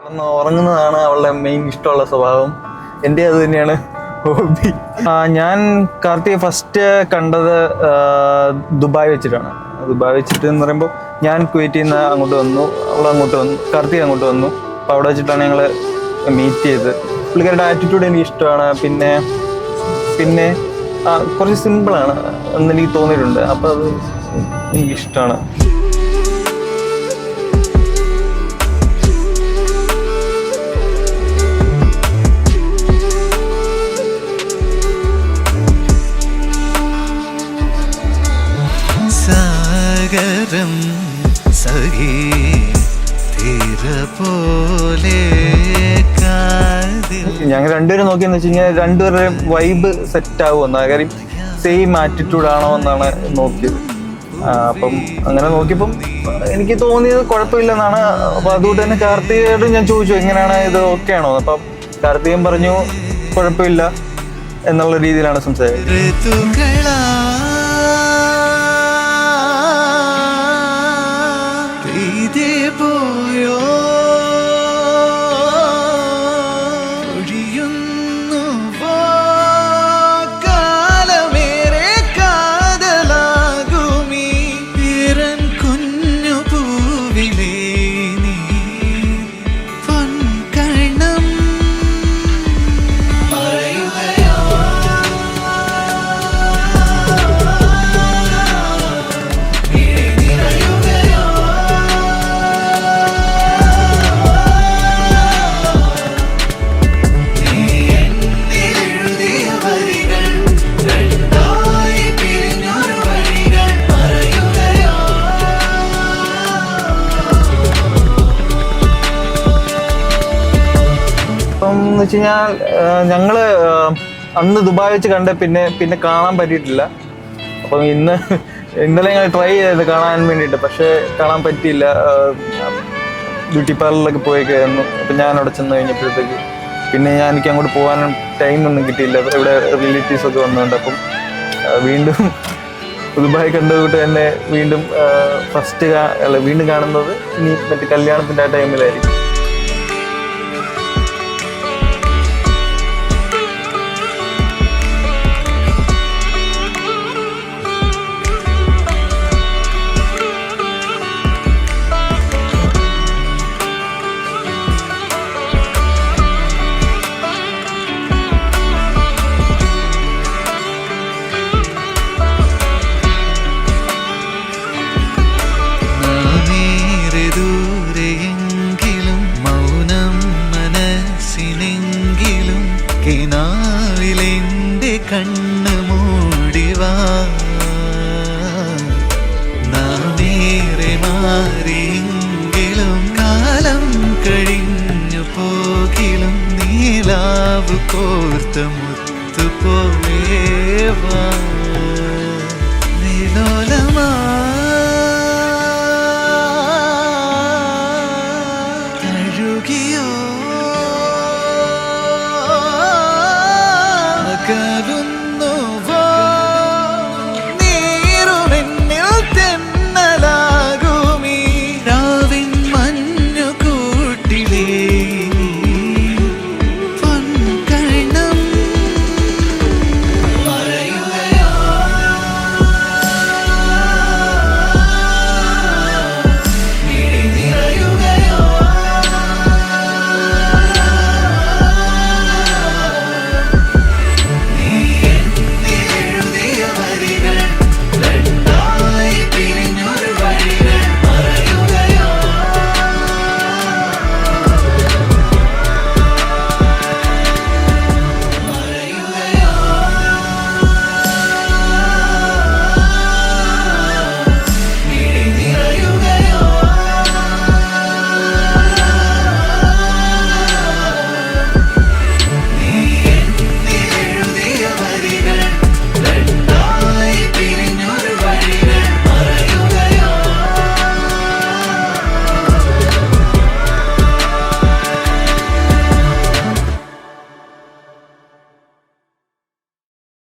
ഉറങ്ങുന്നതാണ് അവളുടെ മെയിൻ ഇഷ്ടമുള്ള സ്വഭാവം. എൻ്റെ അത് തന്നെയാണ് ഹോബി. ഞാൻ കാർത്തിയെ ഫസ്റ്റ് കണ്ടത് ദുബായ് വെച്ചിട്ടാണ്. ദുബായ് വെച്ചിട്ട് എന്ന് പറയുമ്പോൾ ഞാൻ കുവൈറ്റിൽ നിന്ന് അങ്ങോട്ട് വന്നു, അവൾ അങ്ങോട്ട് വന്നു, കാർത്തിക് അങ്ങോട്ട് വന്നു. അപ്പോൾ അവിടെ വെച്ചിട്ടാണ് ഞങ്ങൾ മീറ്റ് ചെയ്ത്. പുള്ളിക്കാരുടെ ആറ്റിറ്റ്യൂഡ് എനിക്ക് ഇഷ്ടമാണ്. പിന്നെ കുറച്ച് സിമ്പിളാണ് എന്ന് എനിക്ക് തോന്നിയിട്ടുണ്ട്. അപ്പോൾ അത് എനിക്കിഷ്ടമാണ്. ഞങ്ങൾ രണ്ടുപേരും നോക്കിയെന്ന് വെച്ച് കഴിഞ്ഞാൽ രണ്ടുപേരുടെ വൈബ് സെറ്റ് ആവുമെന്നാ. കാര്യം സെയിം ആറ്റിറ്റ്യൂഡ് ആണോ എന്നാണ് നോക്കിയത്. അപ്പം അങ്ങനെ നോക്കിയപ്പം എനിക്ക് തോന്നിയത് കുഴപ്പമില്ലെന്നാണ്. അപ്പം അതുകൊണ്ട് തന്നെ കാർത്തികയോട് ഞാൻ ചോദിച്ചു എങ്ങനെയാണ് ഇത്, ഓക്കെ ആണോ? അപ്പം കാർത്തികൻ പറഞ്ഞു കുഴപ്പമില്ല എന്നുള്ള രീതിയിലാണ് സംസാരിച്ചത്. എന്ന് വെച്ച് കഴിഞ്ഞാൽ ഞങ്ങള് അന്ന് ദുബായ് വെച്ച് കണ്ട പിന്നെ കാണാൻ പറ്റിയിട്ടില്ല. അപ്പം ഇന്നലെ ഞങ്ങൾ ട്രൈ ചെയ്ത് കാണാൻ വേണ്ടിയിട്ട്, പക്ഷെ കാണാൻ പറ്റിയില്ല. ബ്യൂട്ടി പാർലറിലൊക്കെ പോയേക്കായിരുന്നു. അപ്പം ഞാൻ അവിടെ ചെന്ന് കഴിഞ്ഞപ്പോഴത്തേക്ക് പിന്നെ എനിക്ക് അങ്ങോട്ട് പോകാനും ടൈമൊന്നും കിട്ടിയില്ല. ഇവിടെ റിലേറ്റീവ്സൊക്കെ വന്നുകൊണ്ട്. അപ്പം വീണ്ടും ദുബായ് കണ്ടതുകൊണ്ട് തന്നെ വീണ്ടും വീണ്ടും കാണുന്നത് ഇനി മറ്റേ കല്യാണത്തിൻ്റെ ആ ടൈമിലായിരിക്കും. കണ്ണ് മൂടിവാ നാമേറെ മാറിയെങ്കിലും കാലം കഴിഞ്ഞു പോകിലും നീലാവ് കോർത്ത മുത്തുപോലേവാ.